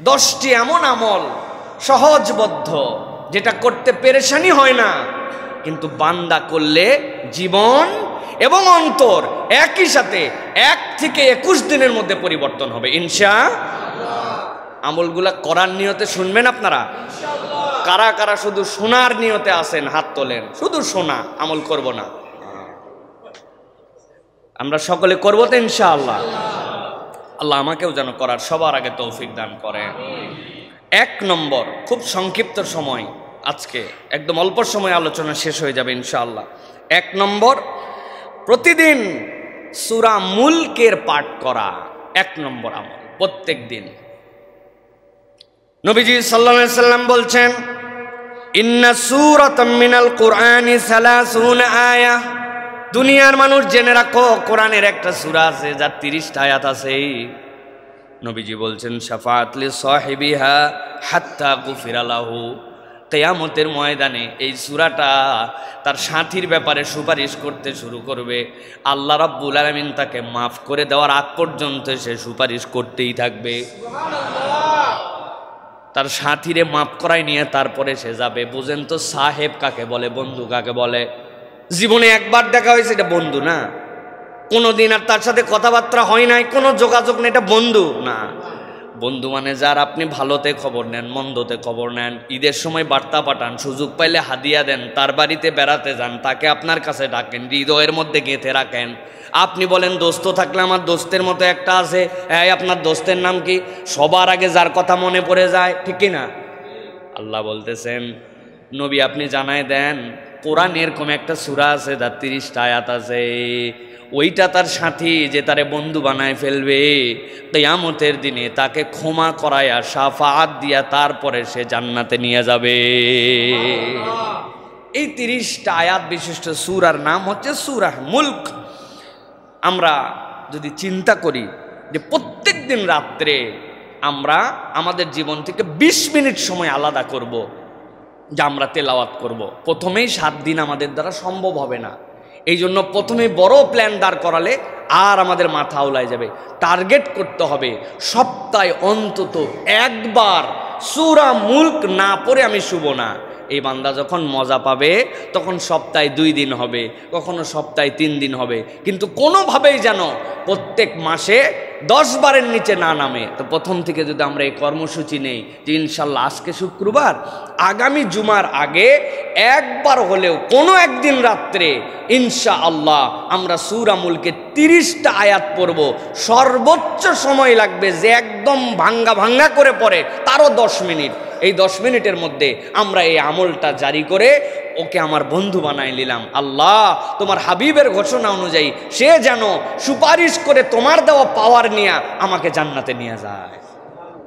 10টি এমন আমল সহজবদ্ধ যেটা করতে পেরেশানি হয় না, কিন্তু বান্দা করলে জীবন এবং অন্তর একই সাথে 1 থেকে 21 দিনের মধ্যে পরিবর্তন হবে ইনশাআল্লাহ। আমলগুলা করার নিয়তে শুনবেন আপনারা? কারা কারা শুধু শোনার নিয়তে আছেন হাত তোলেন। শুধু শোনা, আমল করব না। আমরা সকলে করবো তো ইনশাআল্লাহ। আল্লাহ আমাকেও যেন করার সবার আগে তৌফিক দান করেন। 1 নম্বর, খুব সংক্ষিপ্ত সময়, আজকে একদম অল্প সময় আলোচনা শেষ হয়ে যাবে ইনশাআল্লাহ। 1 নম্বর, প্রতিদিন সূরা মুলকের পাঠ করা 1 নম্বর আমল, প্রত্যেক দিন। নবীজি সাল্লাল্লাহু আলাইহি সাল্লাম বলছেন, ইন্না সূরাতাম মিনাল কুরআনি 30 আয়া। দুনিয়ার মানুষ জেনে রাখো, কোরআনের একটা সূরা আছে যার 30টা আয়াত আছে। নবীজি বলছেন, শাফাআত লি সাহিবিহা হাত্তা গুফিরা লাহু। কিয়ামতের ময়দানে এই সূরাটা তার সাথীর ব্যাপারে সুপারিশ করতে শুরু করবে। আল্লাহ রাব্বুল আলামিন তাকে মাফ করে দেওয়ার আগ পর্যন্ত সে সুপারিশ করতেই থাকবে। সুবহানাল্লাহ। তার সাথীরে মাফ করাই নিয়ে তারপরে সে যাবে। বুঝেন তো সাহেব কাকে বলে, বন্ধু কাকে বলে? জীবনে একবার দেখা হয়েছে, এটা বন্ধু না। কোনোদিন আর তার সাথে কথাবার্তা হয় নাই, কোনো যোগাযোগ নেই, এটা বন্ধু না। বন্ধু মানে যার আপনি ভালোতে খবর নেন, মন্দতে খবর নেন, ঈদের সময় বার্তা পাঠান, সুযোগ পাইলে হাদিয়া দেন, তার বাড়িতে বেড়াতে যান, তাকে আপনার কাছে ডাকেন, হৃদয়ের মধ্যে গেঁথে রাখেন। আপনি বলেন দোস্ত থাকলে আমার দোস্তের মতো একটা আছে, আপনার দোস্তের নাম কি? সবার আগে যার কথা মনে পড়ে যায়, ঠিক কি না? আল্লাহ বলতেছেন, নবী আপনি জানায় দেন, কোরআন এরকম একটা সূরা আছে যার 30টা আয়াত আছে, ওইটা তার সাথী যে তারে বন্ধু বানায় ফেলবে, কিয়ামতের দিনে তাকে ক্ষমা করায়া শাফাআত দিয়া তারপরে সে জান্নাতে নিয়ে যাবে। এই 30টা আয়াত বিশিষ্ট সূরার নাম হচ্ছে সূরা মুলক। আমরা যদি চিন্তা করি যে প্রত্যেক দিন রাত্রে আমরা আমাদের জীবন থেকে 20 মিনিট সময় আলাদা করব, যা আমরা তেলাওয়াত করব, প্রথমেই 7 দিন আমাদের দ্বারা সম্ভব হবে না। এই জন্য প্রথমে বড় প্ল্যান দাঁড় করালে আর আমাদের মাথা আউলায় যাবে। টার্গেট করতে হবে সপ্তাহে অন্তত একবার সূরা মুলক না পড়ে আমি শুব না। এই বান্দা যখন মজা পাবে তখন সপ্তাহে 2 দিন হবে, কখনো সপ্তাহে 3 দিন হবে, কিন্তু কোনোভাবেই যেন প্রত্যেক মাসে 10 বারের নিচে না নামে। তো প্রথম থেকে যদি আমরা এই কর্মসূচি নেই যে ইনশাল্লাহ আজকে শুক্রবার, আগামী জুমার আগে একবার হলেও কোনো একদিন রাত্রে ইনশাআল্লাহ আমরা সূরা মুলকে 30টা আয়াত পড়ব। সর্বোচ্চ সময় লাগবে যে একদম ভাঙ্গা ভাঙ্গা করে পড়ে তারও 10 মিনিট। এই 10 মিনিটের মধ্যে আমরা এই আমলটা জারি করে ওকে আমার বন্ধু বানাই নিলাম। আল্লাহ তোমার হাবিবের ঘোষণা অনুযায়ী সে যেন সুপারিশ করে তোমার দেওয়া পাওয়ার নিয়ে আমাকে জান্নাতে নিয়ে যায়।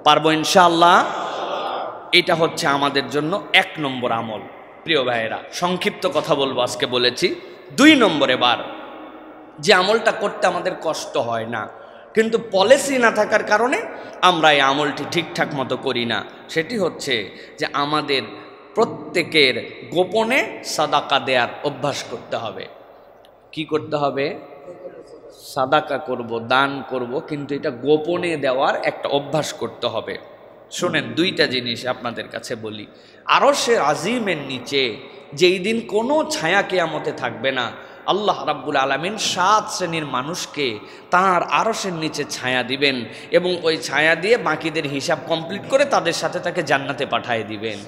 পারবো ইনশাআল্লাহ? এটা হচ্ছে আমাদের জন্য 1 নম্বর আমল। প্রিয় ভাইয়েরা, সংক্ষিপ্ত কথা বলবো, আজকে বলেছি 2 নম্বরে বার যে আমলটা করতে আমাদের কষ্ট হয় না, কিন্তু পলিসি না থাকার কারণে আমরা এই আমলটি ঠিকঠাক মতো করি না। সেটি হচ্ছে যে আমাদের প্রত্যেকের গোপনে সাদাকা দেওয়ার অভ্যাস করতে হবে। কি করতে হবে? সাদাকা করব, দান করব, কিন্তু এটা গোপনে দেওয়ার একটা অভ্যাস করতে হবে। শোনেন, 2টা জিনিস আপনাদের কাছে বলি। আরশের আজিমের নিচে যেই দিন কোনো ছায়া কিয়ামতে থাকবে না, আল্লাহ রাব্বুল আলামিন 7 শ্রেণীর মানুষকে তার আরশের নিচে ছায়া দিবেন এবং ওই ছায়া দিয়ে বাকিদের হিসাব কমপ্লিট করে তাদের সাথে তাকে জান্নাতে পাঠিয়ে দিবেন।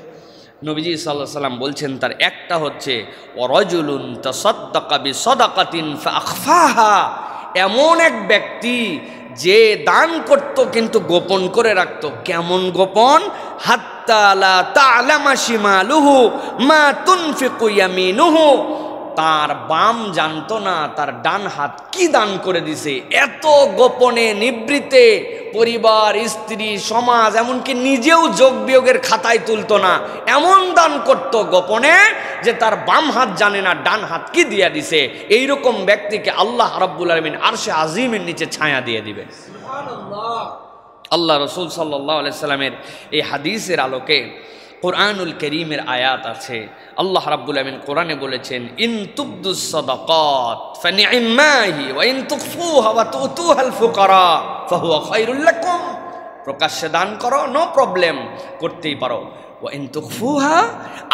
নবীজি সাল্লাল্লাহু আলাইহি সাল্লাম বলছেন তার একটা হচ্ছে ওয়ারাজুলুন তাসাদ্দাকা বিসাদাকাতিন ফাআখফাহা, এমন এক ব্যক্তি যে দান করত কিন্তু গোপন করে রাখত। কেমন গোপন? হাত্তা লা তা'লামা শিমালুহু মা তুনফিকু ইয়ামিনুহু, তার বাম জানতো না তার ডান হাত কি দান করে দিছে। এত গোপনে নিবৃতে পরিবার, স্ত্রী, সমাজ, এমনকি নিজেও যোগ বিয়োগের খাতায় তুলতো না। এমন দান করত গোপনে যে তার বাম হাত জানে না ডান হাত কি দিয়া দিছে। এইরকম ব্যক্তিকে আল্লাহ রাব্বুল আলামিন আরশে আজিমের নিচে ছায়া দিয়ে দিবেন। সুবহানাল্লাহ। আল্লাহ রাসূল সাল্লাল্লাহু আলাইহি সাল্লামের এই হাদিসের আলোকে কোরআনুল কারীমের আয়াত আছে। আল্লাহ রাব্বুল আলামিন কোরআনে বলেছেন, ইন তুবদুস সাদাকাত ফানি'মাহি ওয়া ইন তুখফুহা ওয়া তুতুহাল ফুকারা ফাহুয়া খায়রুল লাকুম। প্রকাশ্যে দান করো, নো প্রবলেম, করতেই পারো।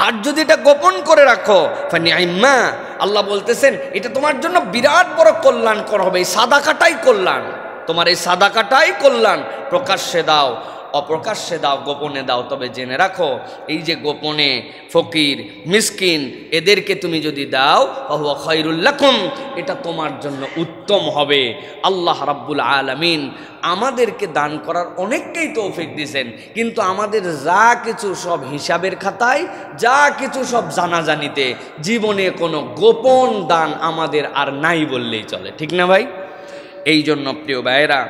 আর যদি এটা গোপন করে রাখো ফানিআম্মা, আল্লাহ বলতেছেন এটা তোমার জন্য বিরাট বড় কল্যাণকর হবে। এই সাদাকাটাই কল্যাণ, তোমার এই সাদাকাটাই কল্যাণ। প্রকাশ্যে দাও, অপ্রকাশ্যে দাও, গোপনে দাও, তবে জেনে রাখো এই যে গোপনে ফকির মিসকিন এদেরকে তুমি যদি দাও ফাহুয়া খায়রুল লাকুম, এটা তোমার জন্য উত্তম হবে। আল্লাহ রাব্বুল আলামিন আমাদেরকে দান করার অনেককেই তৌফিক দিয়েছেন, কিন্তু আমাদের যা কিছু সব হিসাবের খাতায়, যা কিছু সব জানাজানিতে, জীবনে কোনো গোপন দান আমাদের আর নাই বললেই চলে, ঠিক না ভাই? এই জন্য প্রিয় ভাইয়েরা,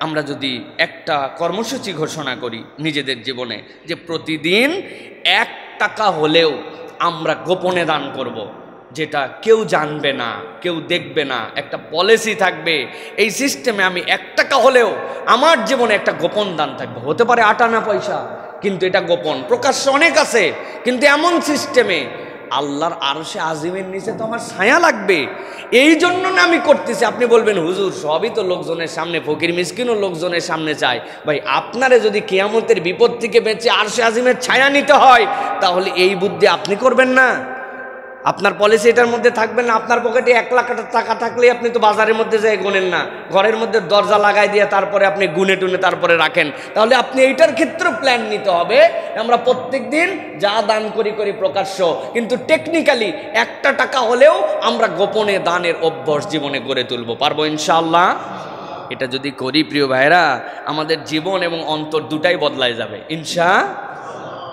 আমরা যদি একটা কর্মসূচি ঘোষণা করি নিজেদের জীবনে যে প্রতিদিন 1 টাকা হলেও আমরা গোপনে দান করব, যেটা কেউ জানবে না, কেউ দেখবে না, একটা পলিসি থাকবে এই সিস্টেমে, আমি 1 টাকা হলেও আমার জীবনে একটা গোপন দান থাকবে। হতে পারে 8 আনা পয়সা, কিন্তু এটা গোপন। প্রকাশ্য অনেক আছে, কিন্তু এমন সিস্টেমে আল্লাহর আরশে আজিমের নিচে তো আমার ছায়া লাগবে, এই জন্য না আমি করতেছি। আপনি বলবেন হুজুর সবই তো লোকজনের সামনে, ফকির মিসকিনও লোকজনের সামনে চায়। ভাই আপনারে যদি কিয়ামতের বিপদ থেকে বেঁচে আরশে আজিমের ছায়া নিতে হয়, তাহলে এই বুদ্ধি আপনি করবেন না? আপনার পলিসি এটার মধ্যে থাকবে না? আপনার পকেটে 1 লাখ টাকা থাকলে আপনি তো বাজারের মধ্যে যাই গোনেন না, ঘরের মধ্যে দরজা লাগাই দিয়ে তারপরে আপনি গুনে টুনে তারপরে রাখেন। তাহলে আপনি এইটার ক্ষেত্রে প্ল্যান নিতে হবে, আমরা প্রত্যেক দিন যা দান করি প্রকাশ্য, কিন্তু টেকনিক্যালি 1 টাকা হলেও আমরা গোপনে দানের অভ্যাস জীবনে গড়ে তুলবো, পারবো ইনশাআল্লাহ? এটা যদি করি প্রিয় ভাইরা, আমাদের জীবন এবং অন্তর দুটাই বদলায় যাবে ইনশাআল্লাহ।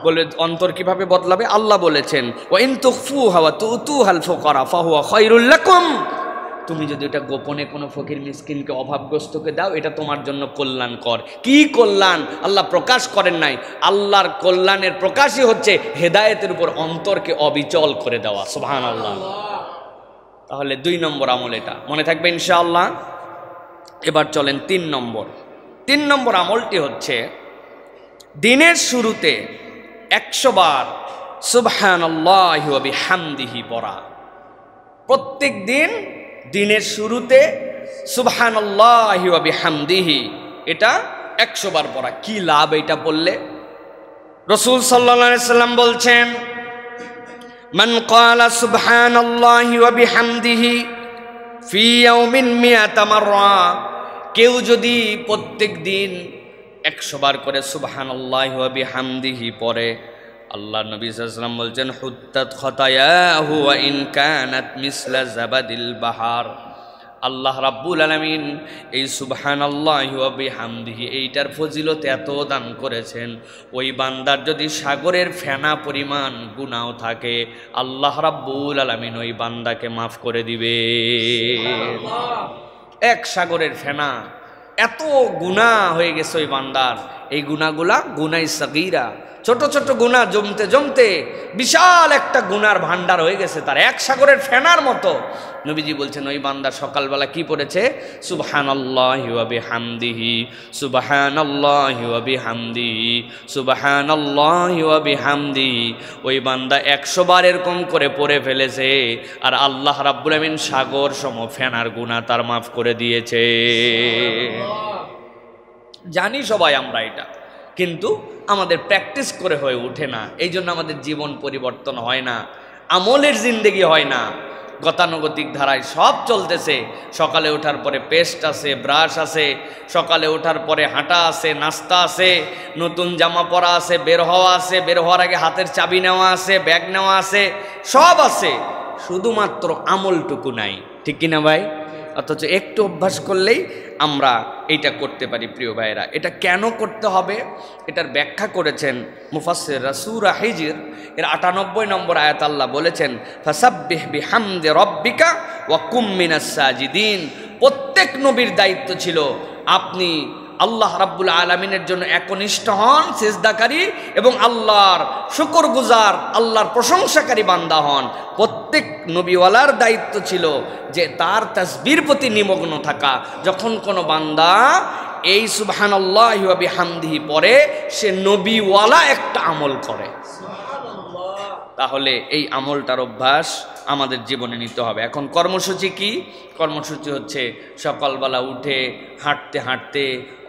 বলে অন্তর কিভাবে বদলাবে? আল্লাহ বলেছেন ওয়া ইন তুখফুহা ওয়া তুতুহাল ফুকারা ফাহুয়া খায়রুল লাকুম, তুমি যদি এটা গোপনে কোনো ফকির মিসকিনকে, অভাবগ্রস্তকে দাও, এটা তোমার জন্য কল্যাণকর। কি কল্যাণ আল্লাহ প্রকাশ করেন নাই? আল্লাহর কল্যাণের প্রকাশই হচ্ছে হেদায়েতের উপর অন্তরকে অবিচল করে দেওয়া, সুবহানাল্লাহ। তাহলে 2 নম্বর আমল এটা মনে থাকবে ইনশাআল্লাহ। এবার চলেন 3 নম্বর আমলটি হচ্ছে দিনের শুরুতে 100 বার সুবহানাল্লাহি ওয়া বিহামদিহি পড়া। প্রত্যেক দিন দিনের শুরুতে সুবহানাল্লাহি ওয়া বিহামদিহি এটা 100 বার পড়া। কি লাভ এটা বললে? রাসূল সাল্লাল্লাহু আলাইহি সাল্লাম বলছেন মান ক্বালা সুবহানাল্লাহি ওয়া বিহামদিহি ফি ইয়াউমিন মিয়াতা মাররা, কেউ যদি প্রত্যেক দিন 100 বার করে সুবহানাল্লাহি ওয়া বিহামদিহি পড়ে, আল্লাহ নবী সাল্লাল্লাহু আলাইহি ওয়াসাল্লাম বলছেন হুত্তাত খাতায়াহু ওয়া ইন কানাত মিসলা জাবাদিল বাহার। আল্লাহ রাব্বুল আলামিন এই সুবহানাল্লাহি ওয়া বিহামদিহি এইটার ফজিলত এত দান করেছেন, ওই বান্দার যদি সাগরের ফেনা পরিমাণ গুনাহ থাকে, আল্লাহ রাব্বুল আলামিন ওই বান্দাকে মাফ করে দিবে। এক সাগরের ফেনা, এত গুনাহ হয়ে গেছে ওই বান্দার। এই গুনাহগুলা গুনাহ সাগীরা, ছোট ছোট গুনাহ জমতে জমতে বিশাল একটা গুনার ভান্ডার হয়ে গেছে তার, এক সাগরের ফেনার মতো। নবীজি বলছেন ওই বান্দা সকালবেলা কি পড়েছে? সুবহানাল্লাহি ওয়া বিহামদিহি, সুবহানাল্লাহি ওয়া বিহামদিহি, সুবহানাল্লাহি ওয়া বিহামদিহি। ওই বান্দা 100 বার এরকম করে পড়ে ফেলেছে, আর আল্লাহ রাব্বুল আমিন সাগর সম ফেনার গুনাহ তার মাফ করে দিয়েছে। জানি সবাই আমরা এটা, কিন্তু আমাদের প্র্যাকটিস করে হয়ে ওঠে না। এই জন্য আমাদের জীবন পরিবর্তন হয় না, আমলের জিন্দেগি হয় না। গতানুগতিক ধারায় সব চলতেছে। সকালে ওঠার পরে পেস্ট আছে, ব্রাশ আছে, সকালে ওঠার পরে হাঁটা আছে, নাস্তা আছে, নতুন জামা পরা আছে, বের হওয়া আছে, বের হওয়ার আগে হাতের চাবি নেওয়া আছে, ব্যাগ নেওয়া আছে, সব আছে, শুধুমাত্র আমলটুকু নাই, ঠিক কিনা ভাই? অথচ একটু অভ্যাস করলেই আমরা এইটা করতে পারি। প্রিয় ভাইয়েরা, এটা কেন করতে হবে এটার ব্যাখ্যা করেছেন মুফাসসিররা। সূরা হিজর এর ৯৮ নম্বর আয়াত আল্লাহ বলেছেন ফাসাব্বিহ বিহামদি রাব্বিকা ওয়া কুম মিনাস সাজিদিন। প্রত্যেক নবীর দায়িত্ব ছিল আপনি আল্লাহ রাব্বুল আলামিনের জন্য একনিষ্ঠ হন, সিজদাকারী, এবং আল্লাহর শুকরগুজার, আল্লাহর প্রশংসাকারী বান্দা হন। প্রত্যেক নবীওয়ালার দায়িত্ব ছিল যে তার তাসবির প্রতি নিমগ্ন থাকা। যখন কোনো বান্দা এই সুবহানাল্লাহি ওয়া বিহামদিহি পড়ে, সে নবীওয়ালা একটা আমল করে। তাহলে এই আমলটার অভ্যাস আমাদের জীবনে নিতে হবে। এখন কর্মসূচি কি? কর্মসূচি হচ্ছে সকালবেলা উঠে হাঁটতে হাঁটতে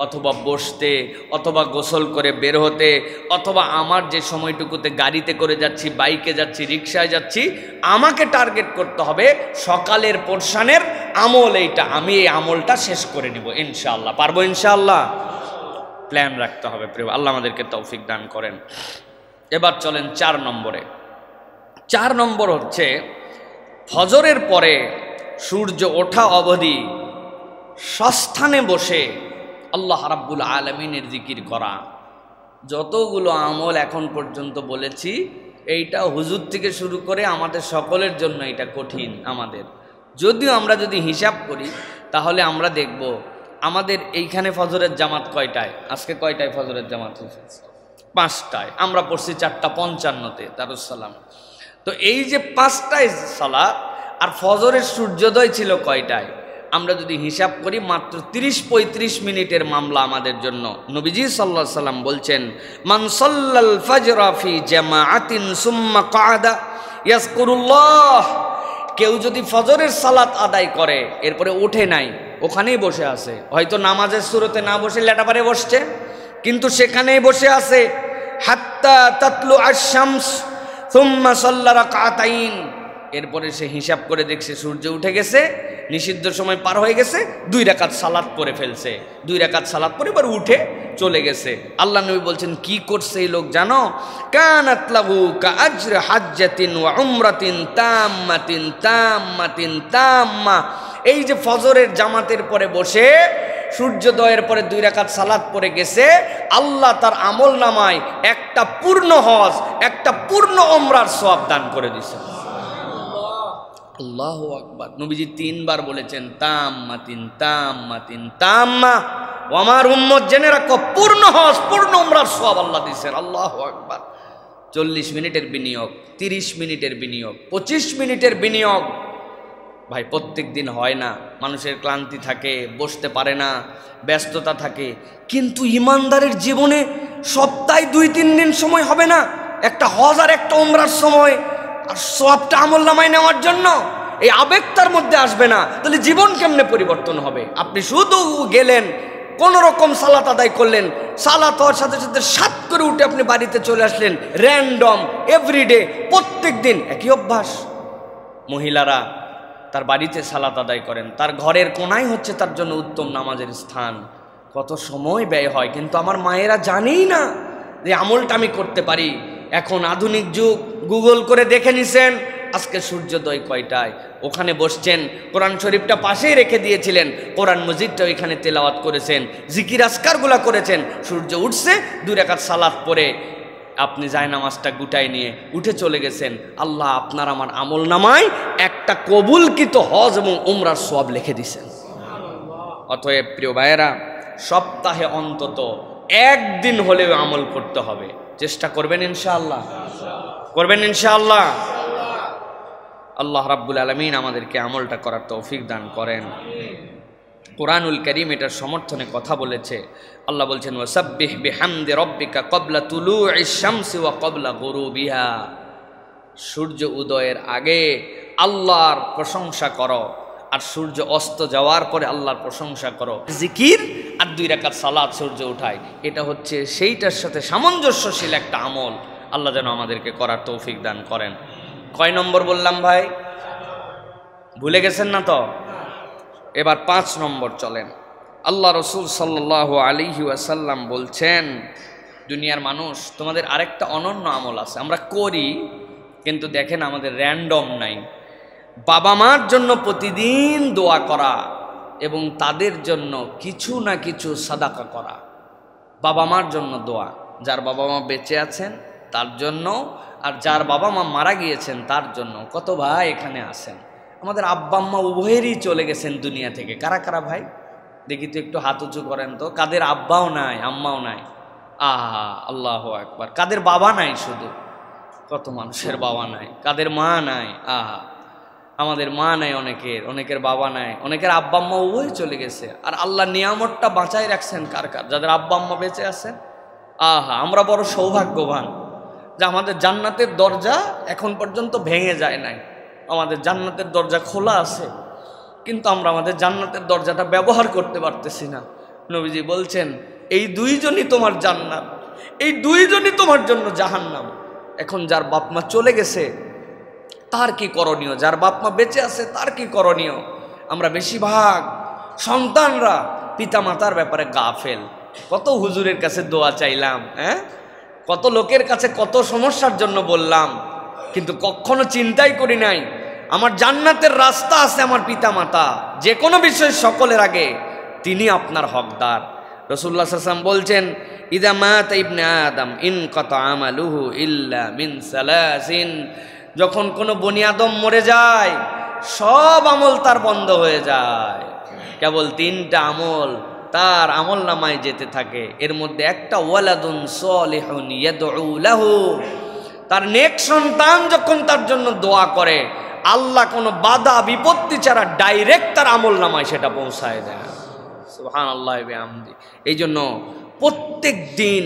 অথবা বসতে অথবা গোসল করে বের হতে, অথবা আমার যে সময়টুকুতে গাড়িতে করে যাচ্ছি, বাইকে যাচ্ছি, রিক্সায় যাচ্ছি, আমাকে টার্গেট করতে হবে সকালের পোরশানের আমল এইটা, আমি এই আমলটা শেষ করে নিব ইনশাআল্লাহ। পারবো ইনশাআল্লাহ? প্ল্যান রাখতে হবে প্রিয়, আল্লাহ আমাদেরকে তৌফিক দান করেন। এবার চলেন 4 নম্বরে। 4 নম্বর হচ্ছে ফজরের পরে সূর্য ওঠা অবধি সস্থানে বসে আল্লাহ রাব্বুল আলামিনের জিকির করা। যতগুলো আমল এখন পর্যন্ত বলেছি, এইটা হুজুর থেকে শুরু করে আমাদের সকলের জন্য এটা কঠিন আমাদের। যদিও আমরা যদি হিসাব করি তাহলে আমরা দেখব আমাদের এইখানে ফজরের জামাত কয়টায়? আজকে কয়টায় ফজরের জামাত হয়েছে? 5টায়। আমরা পড়ছি 4:55-তে দারুসালাম। তো এই যে 5টায় সালাত আর ফজরের সূর্যোদয় ছিল কয়টায়? আমরা যদি হিসাব করি মাত্র 30-35 মিনিটের মামলা আমাদের জন্য। নবীজি সাল্লাল্লাহু আলাইহি সাল্লাম বলছেন, মান সাল্লাল ফাজরা ফি জামাআতিন সুম্মা ক্বাদা ইয়াজকুরুল্লাহ, কেউ যদি ফজরের সালাত আদায় করে এরপরে ওঠে নাই, ওখানেই বসে আছে, হয়তো নামাজের শুরুতে না বসে লেটাপারে বসছে, কিন্তু সেখানেই বসে আছে, হাত্তা তাতলু আশ-শামস সুম্মা সাল্লা রাকাতাইন, এরপরে সে হিসাব করে দেখছে সূর্য উঠে গেছে, নিষিদ্ধ সময় পার হয়ে গেছে, 2 রাকাত সালাত পড়ে ফেলছে, 2 রাকাত সালাত পড়ে এবার উঠে চলে গেছে। আল্লাহ নবী বলছেন কি করছে এই লোক জানো? কানাত লাহু কাআজর হাজ্জাতিন ওয়া উমরাতিন তাম্মাতিন তাম্মাতিন তাম্মা। এই যে ফজরের জামাতের পরে বসে সূর্যোদয়ের পরে 2 রাকাত সালাত পড়ে গেছে, আল্লাহ তার আমল নামায় একটা পূর্ণ হজ, একটা পূর্ণ উমরার সওয়াব দান করে দিয়েছেন। আল্লাহু আকবার। নবীজি 3 বার বলেছেন তাম্মাতিন তাম্মাতিন তাম্মা। ও আমার উম্মত জেনে রাখো, পূর্ণ হজ পূর্ণ উমরার সওয়াব আল্লাহ দিয়েছেন। আল্লাহু আকবার। 40 মিনিটের বিনিয়োগ, 30 মিনিটের বিনিয়োগ, 25 মিনিটের বিনিয়োগ। ভাই প্রত্যেক দিন হয় না, মানুষের ক্লান্তি থাকে, বসতে পারে না, ব্যস্ততা থাকে, কিন্তু ইমানদারের জীবনে সপ্তাহে 2-3 দিন সময় হবে না একটা হজ আর একটা উমরার সময় আর সবটা আমল নামায় নেওয়ার জন্য? এই আবেগ তার মধ্যে আসবে না, তাহলে জীবন কেমনে পরিবর্তন হবে? আপনি শুধু গেলেন, কোন রকম সালাত আদায় করলেন, সালাত হওয়ার সাথে সাথে সাত করে উঠে আপনি বাড়িতে চলে আসলেন, র্যান্ডম এভরিডে প্রত্যেক দিন একই অভ্যাস। মহিলারা তার বাড়িতে সালাত আদায় করেন, তার ঘরের কোনায় হচ্ছে তার জন্য উত্তম নামাজের স্থান, কত সময় ব্যয় হয়, কিন্তু আমার মায়েরা জানেই না যে আমলটা আমি করতে পারি। এখন আধুনিক যুগ, গুগল করে দেখে নিছেন আজকে সূর্যোদয় কয়টায়, ওখানে বসছেন, কোরআন শরীফটা পাশেই রেখে দিয়েছিলেন, কোরআন মজিদটা ওইখানে তেলাওয়াত করেছেন, জিকির আজকারগুলা করেছেন, সূর্য উঠছে 2 রাকাত সালাত পড়ে আপনি জায়নামাজটা গুটায় নিয়ে উঠে চলে গেছেন, আল্লাহ আপনার আমার আমল নামায় একটা কবুলকৃত হজ এবং উমরার সওয়াব লিখে দিয়েছেন। অতএব প্রিয় ভাইয়েরা, সপ্তাহে অন্তত 1 দিন হলেও আমল করতে হবে। চেষ্টা করবেন ইনশাআল্লাহ? করবেন ইনশাআল্লাহ? আল্লাহ রাব্বুল আলামিন আমাদেরকে আমলটা করার তৌফিক দান করেন। কুরআনুল কারীম এটার সমর্থনে কথা বলেছে। আল্লাহ বলছেন, ওয়াসাব্বিহ বিহামদি রাব্বিকা ক্বাবলা তুলুইশ শামসি ওয়া ক্বাবলা গুরুবিহা। সূর্য উদয়ের আগে আল্লাহর প্রশংসা করো, আর সূর্য অস্ত যাওয়ার পরে আল্লাহর প্রশংসা করো। জিকির আর 2 রাকাত সালাত সূর্য উঠায়, এটা হচ্ছে সেইটার সাথে সামঞ্জস্যশীল একটা আমল। আল্লাহ যেন আমাদেরকে করার তৌফিক দান করেন। কয় নম্বর বললাম ভাই? ভুলে গেছেন না তো? এবার 5 নম্বর চলেন। আল্লাহ রসুল সাল্লাল্লাহু আলাইহি ওয়াসাল্লাম বলছেন, দুনিয়ার মানুষ, তোমাদের আরেকটা অনন্য আমল আছে, আমরা করি কিন্তু দেখেন আমাদের র্যান্ডম নাই। বাবা মার জন্য প্রতিদিন দোয়া করা এবং তাদের জন্য কিছু না কিছু সাদাকা করা। বাবা মার জন্য দোয়া, যার বাবা মা বেঁচে আছেন তার জন্য, আর যার বাবা মা মারা গিয়েছেন তার জন্য। কত ভাই এখানে আছেন, আমাদের আব্বা আম্মা উভয়েরই চলে গেছেন দুনিয়া থেকে। কারা কারা ভাই দেখি তো, একটু হাত উঁচু করেন তো। কাদের আব্বাও নাই, আম্মাও নাই? আহা, আল্লাহু আকবার। কাদের বাবা নাই? শুধু কত মানুষের বাবা নাই, কাদের মা নাই? আহা, আমাদের মা নাই, অনেকের বাবা নাই, অনেকের আব্বা আম্মা উভয় চলে গেছে। আর আল্লাহ নিয়ামতটা বাঁচাই রাখছেন কার কার? যাদের আব্বা আম্মা বেঁচে আছেন। আহা, আমরা বড় সৌভাগ্যবান। যে আমাদের জান্নাতের দরজা এখন পর্যন্ত ভেঙে যায় নাই, আমাদের জান্নাতের দরজা খোলা আছে, কিন্তু আমরা আমাদের জান্নাতের দরজাটা ব্যবহার করতে পারতেছি না। নবীজি বলছেন এই দুইজনই তোমার জান্নাত, এই দুইজনই তোমার জন্য জাহান্নাম। এখন যার বাপ মা চলে গেছে তার কি করণীয়, যার বাপ মা বেঁচে আছে তার কি করণীয়? আমরা বেশিরভাগ সন্তানরা পিতামাতার ব্যাপারে গাফেল। কত হুজুরের কাছে দোয়া চাইলাম, কত লোকের কাছে কত সমস্যার জন্য বললাম, কিন্তু কখনো চিন্তাই করি নাই আমার জান্নাতের রাস্তা আছে আমার পিতামাতা। যে কোনো বিষয় সকলের আগে তিনি আপনার হকদার। রাসূলুল্লাহ সাল্লাল্লাহু আলাইহি ওয়াসাল্লাম বলছেন ইদা মাতা ইবনে আদম ইনকাতা আমালুহু ইল্লা মিন সালাসিন, যখন কোনো বনি আদম মরে যায় সব আমল তার বন্ধ হয়ে যায়, কেবল 3টা আমল তার আমল নামায় যেতে থাকে। এর মধ্যে একটা ওয়ালাদুন সলিহুন ইয়াদউ লাহু, তার নেক সন্তান যখন তার জন্য দোয়া করে আল্লাহ কোনো বাধা বিপত্তি ছাড়া ডাইরেক্ট তার আমল নামায় সেটা পৌঁছায় দেয়। সুবহানাল্লাহ ওয়া বিহামদি। এই জন্য প্রত্যেক দিন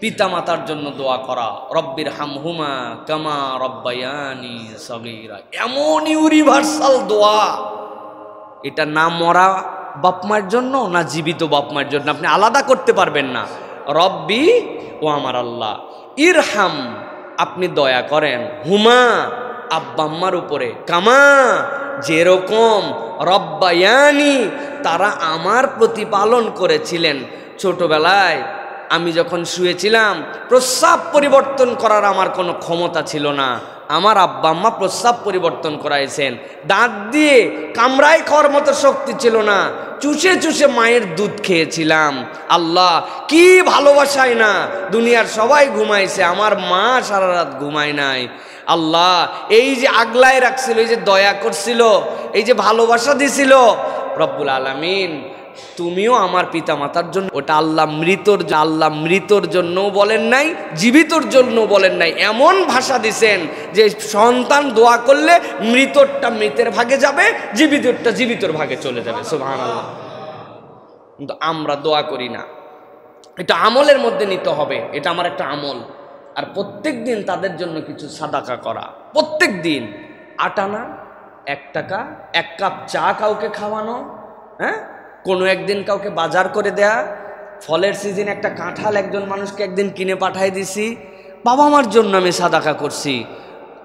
পিতামাতার জন্য দোয়া করা, রব্বির হামহুমা কামা রব্বায়ানি সগীরা, এমন ইউনিভার্সাল দোয়া। এটা না মরা বাপমার জন্য না জীবিত বাপমার জন্য, আপনি আলাদা করতে পারবেন না। রব্বি ও আমার আল্লাহ, ইরহাম আপনি দয়া করেন, হুমা আব্বা আম্মার উপরে, কামা যেরকম রব্বায়ানি তারা আমার প্রতিপালন করেছিলেন। ছোটবেলায় আমি যখন শুয়েছিলাম প্রস্রাব পরিবর্তন করার আমার কোনো ক্ষমতা ছিল না, আমার আব্বা আম্মা প্রস্রাব পরিবর্তন করাইছেন। দাঁত দিয়ে কামড়ায় খাওয়ার মতো শক্তি ছিল না, চুষে চুষে মায়ের দুধ খেয়েছিলাম। আল্লাহ কি ভালোবাসায় না, দুনিয়ার সবাই ঘুমাইছে, আমার মা সারা রাত ঘুমায় নাই। আল্লাহ এই যে আগলায় রাখছিল, এই যে দয়া করছিল, এই যে ভালোবাসা দিছিল, রব্বুল আলামিন তুমিও আমার পিতামাতার জন্য, ওটা আল্লাহ মৃতর জন্য বলেন নাই, জীবিতর জন্য বলেন নাই, এমন ভাষা দিছেন যে সন্তান দোয়া করলে মৃতরটা মৃতের ভাগে যাবে, জীবিতরটা জীবিতর ভাগে চলে যাবে। সুবহানাল্লাহ। কিন্তু আমরা দোয়া করি না, এটা আমলের মধ্যে নিতে হবে, এটা আমার একটা আমল। আর প্রত্যেক দিন তাদের জন্য কিছু সাদাকা করা, প্রত্যেক দিন 8 আনা 1 টাকা 1 কাপ চা কাউকে খাওয়ানো, কোনো একদিন কাউকে বাজার করে দেয়া, ফলের সিজন একটা কাঁঠাল একজন মানুষকে একদিন কিনে পাঠাই দিছি, বাবা মার জন্য আমি সাদাকা করছি।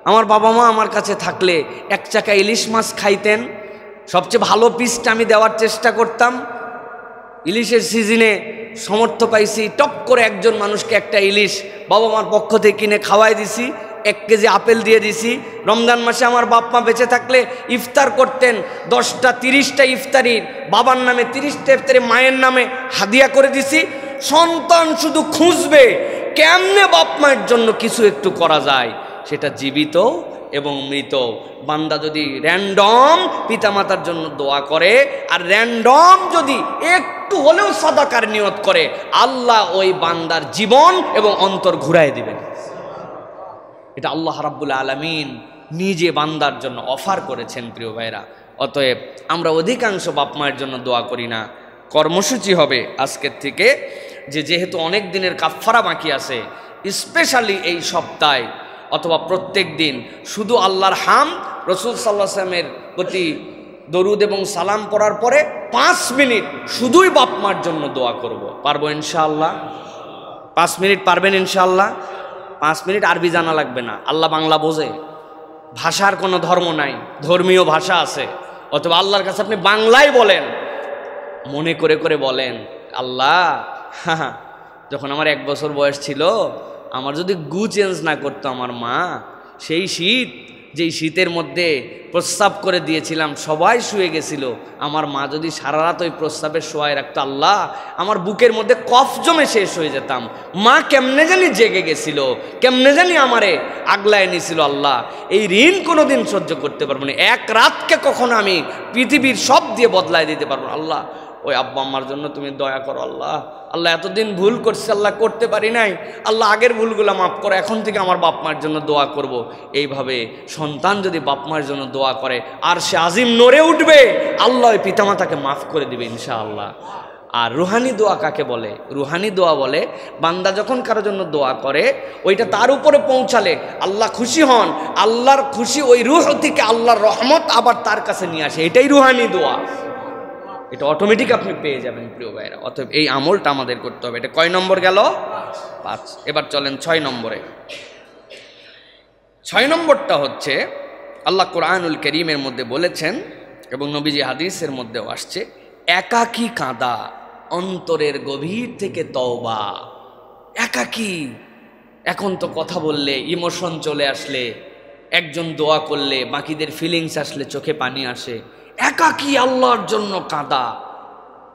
আমার বাবা মা আমার কাছে থাকলে 1 চাকা ইলিশ মাছ খাইতেন, সবচেয়ে ভালো পিসটা আমি দেওয়ার চেষ্টা করতাম। ইলিশের সিজনে সমর্থ পাইছি, টপ করে একজন মানুষকে একটা ইলিশ বাবা মার পক্ষ থেকে কিনে খাওয়াই দিছি, 1 কেজি আপেল দিয়ে দিছি। রমজান মাসে আমার বাপ মা বেঁচে থাকলে ইফতার করতেন, 10টা 30টা ইফতারির বাবার নামে, 30টা ইফতারি মায়ের নামে হাদিয়া করে দিছি। সন্তান শুধু খুঁজবে কেমনে বাপ মায়ের জন্য কিছু একটু করা যায়, সেটা জীবিত এবং মৃত। বান্দা যদি র্যান্ডম পিতামাতার জন্য দোয়া করে আর র্যান্ডম যদি একটু হলেও সাদাকার নিয়ত করে, আল্লাহ ওই বান্দার জীবন এবং অন্তর ঘুরাই দিবেন। এটা আল্লাহ রাব্বুল আলামিন নিজে বান্দার জন্য অফার করেছেন। প্রিয় ভাইরা, অতএব আমরা অধিকাংশ বাপ মায়ের জন্য দোয়া করি না। কর্মসূচি হবে আজকের থেকে যেহেতু অনেক দিনের কাফফারা বাকি আছে, স্পেশালি এই সপ্তাহে অথবা প্রত্যেক দিন শুধু আল্লাহর হামদ, রাসূল সাল্লাল্লাহু আলাইহি ওয়াসাল্লামের প্রতি দরুদ এবং সালাম পড়ার পরে 5 মিনিট শুধুই বাপ মার জন্য দোয়া করব। পারবো ইনশাআল্লাহ? 5 মিনিট পারবেন ইনশাআল্লাহ? 5 মিনিট আরবি জানা লাগবে না, আল্লাহ বাংলা বোঝে, ভাষার কোনো ধর্ম নাই, ধর্মীয় ভাষা আছে। অথবা আল্লাহর কাছে আপনি বাংলায় বলেন, মনে করে করে বলেন, আল্লাহ যখন আমার 1 বছর বয়স ছিল, আমার যদি গু চেঞ্জ না করতো আমার মা, সেই শীত যেই শীতের মধ্যে প্রস্রাব করে দিয়েছিলাম, সবাই শুয়ে গেছিল, আমার মা যদি সারা রাত ওই প্রস্রাবের শোয়ায় রাখতো, আল্লাহ আমার বুকের মধ্যে কফ জমে শেষ হয়ে যেতাম। মা কেমনে জানি জেগে গেছিল, কেমনে জানি আমারে আগলায় নিছিল। আল্লাহ এই ঋণ কোনোদিন সহ্য করতে পারবো না, 1 রাতকে কখনো আমি পৃথিবীর সব দিয়ে বদলায় দিতে পারবো না। আল্লাহ ওই আব্বা আম্মার জন্য তুমি দয়া করো। আল্লাহ আল্লাহ এতদিন ভুল করছি, আল্লাহ করতে পারি নাই, আল্লাহ আগের ভুলগুলো মাফ করো, এখন থেকে আমার বাপ মার জন্য দোয়া করব। এইভাবে সন্তান যদি বাপ মার জন্য দোয়া করে আর সে আজিম নড়ে উঠবে, আল্লাহ ওই পিতামাতাকে মাফ করে দিবে ইনশাআল্লাহ। আর রুহানি দোয়া কাকে বলে? রুহানি দোয়া বলে বান্দা যখন কারোর জন্য দোয়া করে ওইটা তার উপরে পৌঁছালে আল্লাহ খুশি হন, আল্লাহর খুশি ওই রুহ থেকে আল্লাহর রহমত আবার তার কাছে নিয়ে আসে, এটাই রুহানি দোয়া। এটা অটোমেটিক আপনি পেয়ে যাবেন প্রিয় ভাইরা। অতএব এই আমলটা আমাদের করতে হবে। এটা কয় নম্বর গেল? 5। এবার চলেন 6 নম্বরে। 6 নম্বরটা হচ্ছে আল্লাহ কোরআনুল কারীমের মধ্যে বলেছেন এবং নবীজি হাদিসের মধ্যেও আসছে, একাকী কাঁদা, অন্তরের গভীর থেকে তওবা। একাকী, এখন তো কথা বললে ইমোশন চলে আসলে, একজন দোয়া করলে বাকিদের ফিলিংস আসলে চোখে পানি আসে, একাকী আল্লাহর জন্য কাঁদা।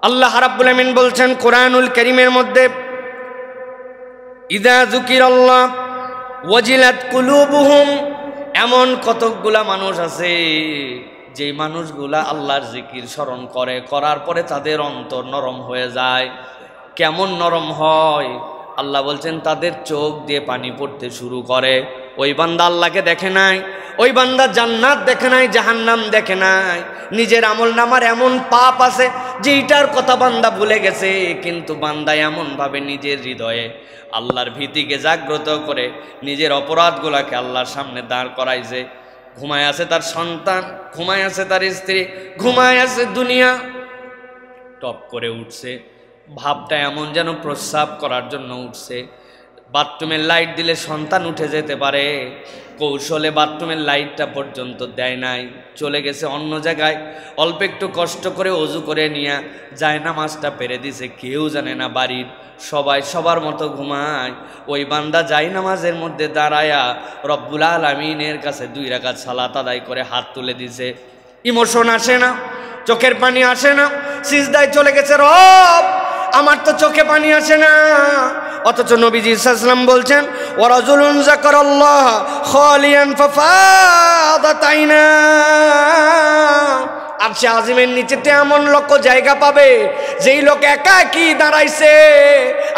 আল্লাহ রাব্বুল আমিন বলছেন কোরআনুল কারীমের মধ্যে, ইযা যুকিরাল্লাহ ওয়াজিলাত কুলুবুহুম, এমন কতকগুলা মানুষ আছে যে মানুষগুলা আল্লাহর জিকির স্মরণ করে, করার পরে তাদের অন্তর নরম হয়ে যায়। কেমন নরম হয়? আল্লাহ বলছেন তাদের চোখ দিয়ে পানি পড়তে শুরু করে। ওই বান্দা আল্লাহকে দেখে নাই, ওই বান্দা জান্নাত দেখে নাই, জাহান্নাম দেখে নাই। নিজের আমল নামার এমন পাপ আছে যেটার কথা বান্দা ভুলে গেছে, কিন্তু বান্দা এমনভাবে নিজের হৃদয়ে আল্লাহর ভীতিকে জাগ্রত করে নিজের অপরাধগুলাকে আল্লাহর সামনে দাঁড় করাইছে। ঘুমায় আছে তার সন্তান, ঘুমায় আছে তার স্ত্রী, ঘুমায় আছে দুনিয়া, টপ করে উঠছে, ভাবটা এমন যেন প্রস্রাব করার জন্য উঠছে। বাথরুমের লাইট দিলে সন্তান উঠে যেতে পারে, কৌশলে বাথরুমের লাইটটা পর্যন্ত দেয় নাই, চলে গেছে অন্য জায়গায়। অল্প একটু কষ্ট করে অজু করে নিয়ে যায় নামাজটা পেরে দিছে, কেউ জানে না বাড়ির সবাই সবার মতো ঘুমায়। ওই বান্দা যাই নামাজের মধ্যে দাঁড়ায়া রব্বুল আলামিনের কাছে 2 রাকাত সালাত আদায় করে হাত তুলে দিছে। ইমোশন আসে না, চোখের পানি আসে না, সিজদায় চলে গেছে, রব আমার তো চোখে পানি আসে না। অথচ নবীজি সাল্লাল্লাহু আলাইহি ওয়াসাল্লাম বলছেন, ওয়া রাজুলুন যাকারাল্লাহ খালিয়ান ফাফাদাত আইনা, আরশে আজিমের নিচেতে এমন লোক জায়গা পাবে যেই লোক একাকী দাঁড়াইছে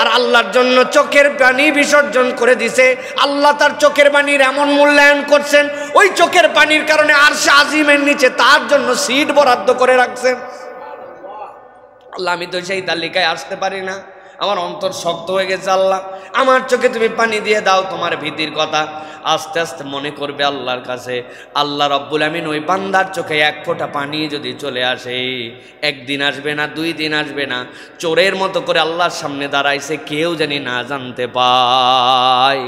আর আল্লাহর জন্য চোখের পানি বিসর্জন করে দিছে। আল্লাহ তার চোখের পানির এমন মূল্যায়ন করছেন, ওই চোখের পানির কারণে আরশে আজিমের নিচে তার জন্য সিট বরাদ্দ করে রাখছেন। আল্লাহ আমি তো সেই তালিকায় আসতে পারি না, আমার অন্তর শক্ত হয়ে গেছে, আল্লাহ আমার চোখে তুমি পানি দিয়ে দাও। তোমার ভীতির কথা আস্তে আস্তে মনে করবে আল্লাহর কাছে। আল্লাহ রব্বুল আমিন ওই বান্দার চোখে 1 ফোঁটা পানি যদি চলে আসে, 1 দিন আসবে না, 2 দিন আসবে না, চোরের মতো করে আল্লাহর সামনে দাঁড়াইছে, কেউ জানি না জানতে পায়।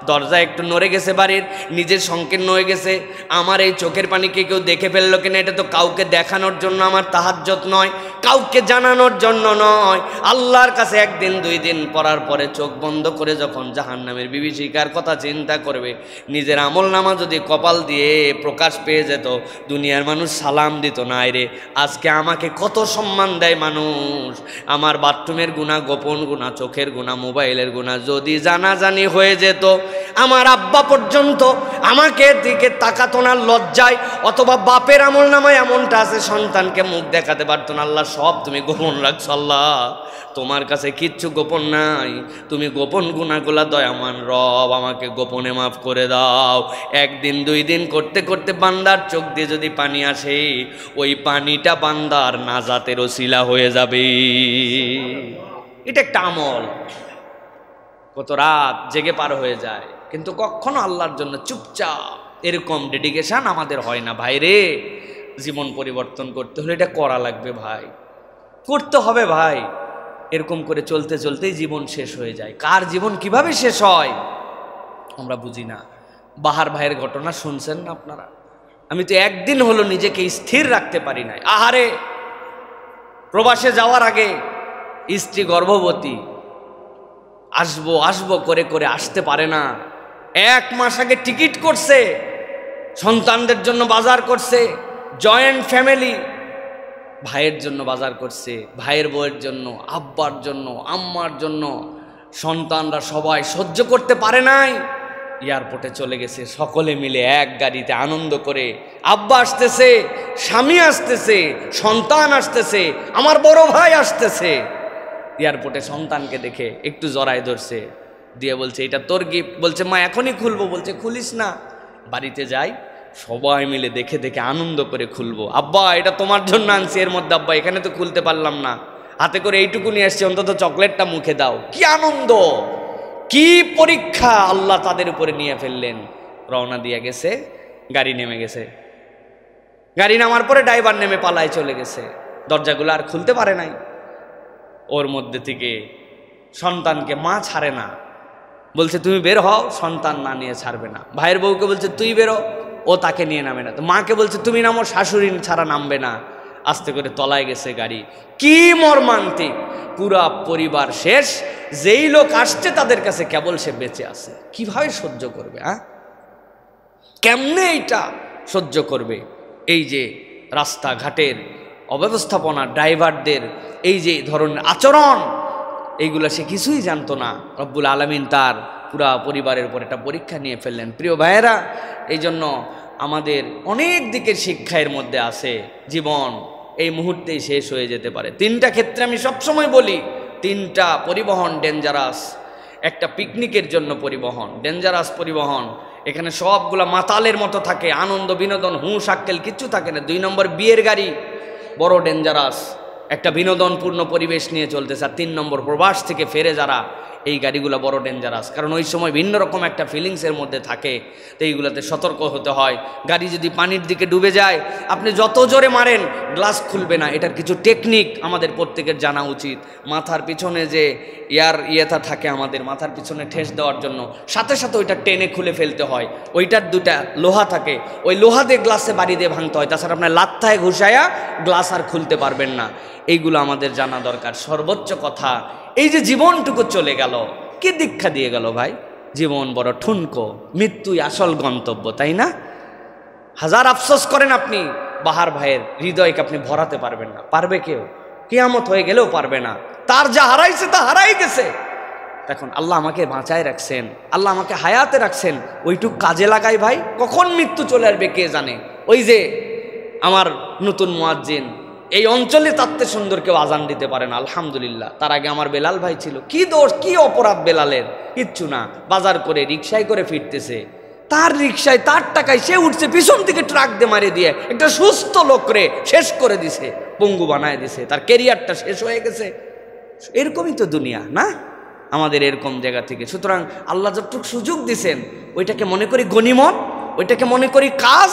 দরজা একটু নড়ে গেছে বাড়ির, নিজের সংকীর্ণ হয়ে গেছে, আমার এই চোখের পানিকে কেউ দেখে ফেললো কিনা, এটা তো কাউকে দেখানোর জন্য আমার তাহাজ্জুদ নয়, কাউকে জানানোর জন্য নয়। আল্লাহর কাছে 1 দিন 2 দিন পড়ার পরে চোখ বন্ধ করে যখন জাহান্নামের বিভীষিকার কথা চিন্তা করবে, নিজের আমল নামা যদি কপাল দিয়ে প্রকাশ পেয়ে যেত, দুনিয়ার মানুষ সালাম দিত না। রে আজকে আমাকে কত সম্মান দেয় মানুষ, আমার বাথরুমের গুনাহ, গোপন গুনাহ, চোখের গুনাহ, মোবাইলের গুনাহ যদি জানাজানি হয়ে যেত, আমার আব্বা পর্যন্ত আমাকে দিকে তাকাতো না লজ্জায়, অথবা বাপের আমল নামায় এমনটা আছে সন্তানকে মুখ দেখাতে পারতো না। আল্লাহ সব তুমি গোপন রাখছো, আল্লাহ তোমার কাছে কিচ্ছু গোপন নাই, তুমি গোপন গুনাহগুলা দয়ামান রব আমাকে গোপনে মাফ করে দাও। 1 দিন 2 দিন করতে করতে বান্দার চোখ দিয়ে যদি পানি আসে, ওই পানিটা বান্দার নাজাতের ওসিলা হয়ে যাবে। এটা একটা আমল, কত রাত জেগে পার হয়ে যায়, কিন্তু কখনো আল্লাহর জন্য চুপচাপ এরকম ডেডিকেশন আমাদের হয় না। ভাই রে, জীবন পরিবর্তন করতে হলে এটা করা লাগবে ভাই, করতে হবে ভাই। এরকম করে চলতে চলতেই জীবন শেষ হয়ে যায়। কার জীবন কিভাবে শেষ হয় আমরা বুঝি না। বাহার ভাইয়ের ঘটনা শুনছেন না আপনারা? আমি তো 1 দিন হলো নিজেকে স্থির রাখতে পারি নাই। আহারে, প্রবাসে যাওয়ার আগে স্ত্রী গর্ভবতী, আসবো আসবো করে করে আসতে পারে না। 1 মাস আগে টিকিট করছে, সন্তানদের জন্য বাজার করছে, জয়েন্ট ফ্যামিলি, ভাইয়ের জন্য বাজার করছে, ভাইয়ের বউয়ের জন্য, আব্বার জন্য, আম্মার জন্য। সন্তানরা সবাই সহ্য করতে পারে নাই, এয়ারপোর্টে চলে গেছে, সকলে মিলে 1 গাড়িতে আনন্দ করে। আব্বা আসতেছে, স্বামী আসতেছে, সন্তান আসতেছে, আমার বড় ভাই আসতেছে। এয়ারপোর্টে সন্তানকে দেখে একটু জড়ায় ধরছে, দিয়ে বলছে এটা তোর গিফট। বলছে মা এখনই খুলবো। বলছে খুলিস না, বাড়িতে যাই, সবাই মিলে দেখে দেখে আনন্দ করে খুলবো। আব্বা এটা তোমার জন্য আনছি, এর মধ্যে আব্বা এখানে তো খুলতে পারলাম না। হাতে করে এইটুকু নিয়ে আসছে, অন্তত চকলেটটা মুখে দাও। কি আনন্দ, কি পরীক্ষা আল্লাহ তাদের উপরে নিয়ে ফেললেন। রওনা দিয়ে গেছে, গাড়ি নেমে গেছে। গাড়ি নামার পরে ড্রাইভার নেমে পালায় চলে গেছে, দরজাগুলো আর খুলতে পারে নাই। ওর মধ্যে থেকে সন্তানকে মা ছাড়ে না, বলছে তুমি বের হও, সন্তান না নিয়ে ছাড়বে না। ভাইয়ের বউকে বলছে তুই বেরো, ও তাকে নিয়ে নামে না। তো মাকে বলছে তুমি নামো, শাশুড়ি ছাড়া নামবে না। আস্তে করে তলায় গেছে গাড়ি। কি মর্মান্তিক, পুরা পরিবার শেষ। যেই লোক আসছে তাদের কাছে কেবল সে বেঁচে আছে। কিভাবে সহ্য করবে? কেমনে এইটা সহ্য করবে? এই যে রাস্তাঘাটের অব্যবস্থাপনা, ড্রাইভারদের এই যে ধরনের আচরণ, এইগুলো সে কিছুই জানতো না। রব্বুল আলামিন তার পুরা পরিবারের উপর একটা পরীক্ষা নিয়ে ফেললেন। প্রিয় ভাইয়েরা, এই জন্য আমাদের অনেক দিকের শিক্ষা এর মধ্যে আছে। জীবন এই মুহূর্তেই শেষ হয়ে যেতে পারে। তিনটা ক্ষেত্রে আমি সবসময় বলি, তিনটা পরিবহন ডেঞ্জারাস। একটা পিকনিকের জন্য পরিবহন, ডেঞ্জারাস পরিবহন। এখানে সবগুলা মাতালের মতো থাকে, আনন্দ বিনোদন হুঁশ আক্কেল কিচ্ছু থাকে না। 2 নম্বর বিয়ের গাড়ি, বড় ডেঞ্জারাস, একটা বিনোদনপূর্ণ পরিবেশ নিয়ে চলতেছে। আর 3 নম্বর প্রবাস থেকে ফেরে যারা, এই গাড়িগুলো বড় ডেঞ্জারাস, কারণ ওই সময় ভিন্ন রকম একটা ফিলিংসের মধ্যে থাকে। তো এইগুলোতে সতর্ক হতে হয়। গাড়ি যদি পানির দিকে ডুবে যায়, আপনি যত জোরে মারেন গ্লাস খুলবে না। এটার কিছু টেকনিক আমাদের প্রত্যেকের জানা উচিত। মাথার পিছনে যে ইয়েটা থাকে, আমাদের মাথার পিছনে ঠেস দেওয়ার জন্য, সাথে সাথে ওইটা টেনে খুলে ফেলতে হয়। ওইটার 2টা লোহা থাকে, ওই লোহা দিয়ে গ্লাসে বাড়ি দিয়ে ভাঙতে হয়। তাছাড়া আপনার লাত্থায় ঘুষায়া গ্লাস আর খুলতে পারবেন না। এইগুলো আমাদের জানা দরকার। সর্বোচ্চ কথা, এই যে জীবনটুকু চলে গেল, কি দীক্ষা দিয়ে গেল ভাই? জীবন বড় ঠুনকো, মৃত্যুই আসল গন্তব্য, তাই না? হাজার আফসোস করেন আপনি, বাহার ভাইয়ের হৃদয়কে আপনি ভরাতে পারবেন না। পারবে কেউ? কিয়ামত হয়ে গেলেও পারবে না। তার যা হারাইছে তা হারাই গেছে। এখন আল্লাহ আমাকে বাঁচায় রাখছেন, আল্লাহ আমাকে হায়াতে রাখছেন, ওইটুক কাজে লাগাই ভাই। কখন মৃত্যু চলে আসবে কে জানে। ওই যে আমার নতুন মুয়াজ্জিন, এই অঞ্চলে তাতে সুন্দর কেউ আজান দিতে পারে না, আলহামদুলিল্লাহ। তার আগে আমার বেলাল ভাই ছিল। কি দোষ, কি অপরাধ বেলালের? কিচ্ছু না। বাজার করে রিক্সায় করে ফিরতেছে, তার রিক্সায় তার টাকায় সে উঠছে, পিছন থেকে ট্রাক দিয়ে মারে দিয়ে একটা সুস্থ লোকরে শেষ করে দিছে, পঙ্গু বানায় দিছে, তার কেরিয়ারটা শেষ হয়ে গেছে। এরকমই তো দুনিয়া না আমাদের, এরকম জায়গা থেকে। সুতরাং আল্লাহ যতটুকু সুযোগ দিছেন, ওইটাকে মনে করি গনিমত, ওইটাকে মনে করি কাজ।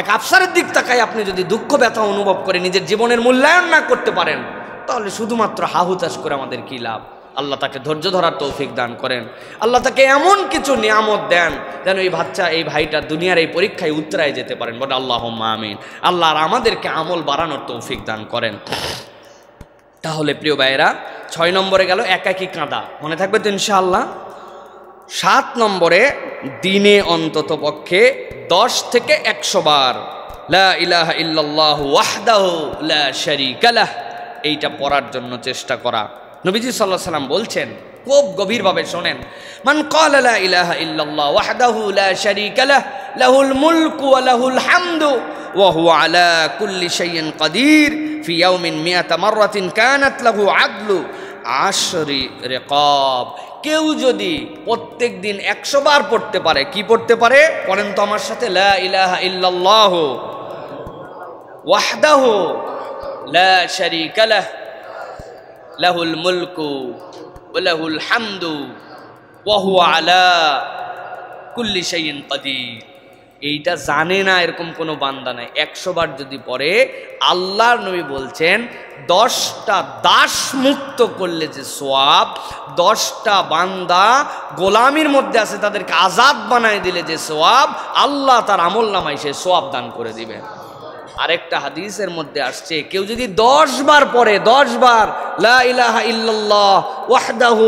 এক আফসারের দিক তাকায় আপনি যদি দুঃখ ব্যথা অনুভব করে নিজের জীবনের মূল্যায়ন না করতে পারেন, তাহলে শুধুমাত্র হাহুতাশ করে আমাদের কি লাভ? আল্লাহ তাকে ধৈর্য ধরার তৌফিক দান করেন। আল্লাহ তাকে এমন কিছু নিয়ামত দেন যেন এই বাচ্চা, এই ভাইটা দুনিয়ার এই পরীক্ষায় উত্তরায় যেতে পারেন। বলে আল্লাহুম্মা আমিন। আল্লাহ আর আমাদেরকে আমল বাড়ানোর তৌফিক দান করেন। তাহলে প্রিয় ভাইয়েরা, 6 নম্বরে গেল একাকী কাঁদা, মনে থাকবে তো ইনশাআল্লাহ। 7 নম্বরে দিনে অন্তত পক্ষে 10 থেকে 100 বার লা ইলাহা ইল্লাল্লাহু ওয়াহদাহু লা শারীকা লাহ, এইটা পড়ার জন্য চেষ্টা করা। নবীজি সাল্লাল্লাহু আলাইহি ওয়াসাল্লাম বলছেন, খুব গভীরভাবে শোনেন, মান ক্বালা লা ইলাহা ইল্লাল্লাহ ওয়াহদাহু লা শারীকা লাহ লাহুল মুলকু ওয়া লাহুল হামদু ওয়া হুয়া আলা কুল্লি শাইইন কাদির ফি ইয়াউমিন মিয়াতা মাররাতিন কানাত লাহু আদলু 10 রিকাব। কেউ যদি প্রত্যেক দিন 100 বার পড়তে পারে, কি পড়তে পারে পড়েন তো আমার সাথে, লা ইলাহা ইল্লাল্লাহ ওয়াহদাহু লা শারীকা লাহ লাহুল মুলকু ওয়া লাহুল হামদু ওয়া হুয়া আলা কুল্লি শাইইন কাদির। এইটা জানে না এরকম কোনো বান্দা নাই। 100 বার যদি পড়ে, আল্লাহর নবী বলছেন 10টা দাস মুক্ত করলে যে সওয়াব, 10টা বান্দা গোলামির মধ্যে আছে তাদেরকে আজাদ বানায় দিলে যে সওয়াব, আল্লাহ তার আমল নামায় সে সওয়াব দান করে দিবেন। আরেকটা হাদিসের মধ্যে আসছে, কেউ যদি 10 বার পড়ে, 10 বার লা ইলাহা ইল্লাল্লাহ ওয়াহদাহু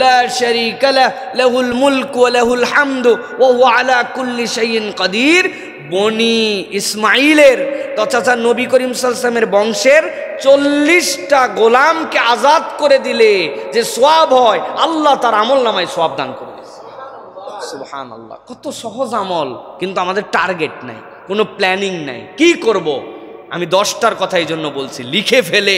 লা শারীকা লাহ লাহুল মুলকু ওয়া লাহুল হামদু ওয়া হুয়া আলা কুল্লি শাইইন কাদির, বনি ইসমাইলের তথা নবী করিম সাল্লাল্লাহু আলাইহি ওয়াসাল্লামের বংশের 40টা গোলামকে আজাদ করে দিলে যে সওয়াব হয়, আল্লাহ তার আমল নামায় সওয়াব দান করে দেন। সুবহানাল্লাহ, কত সহজ আমল, কিন্তু আমাদের টার্গেট নাই, কোনো প্ল্যানিং নাই। কি করব? আমি 10টার কথা এই জন্য বলছি, লিখে ফেলে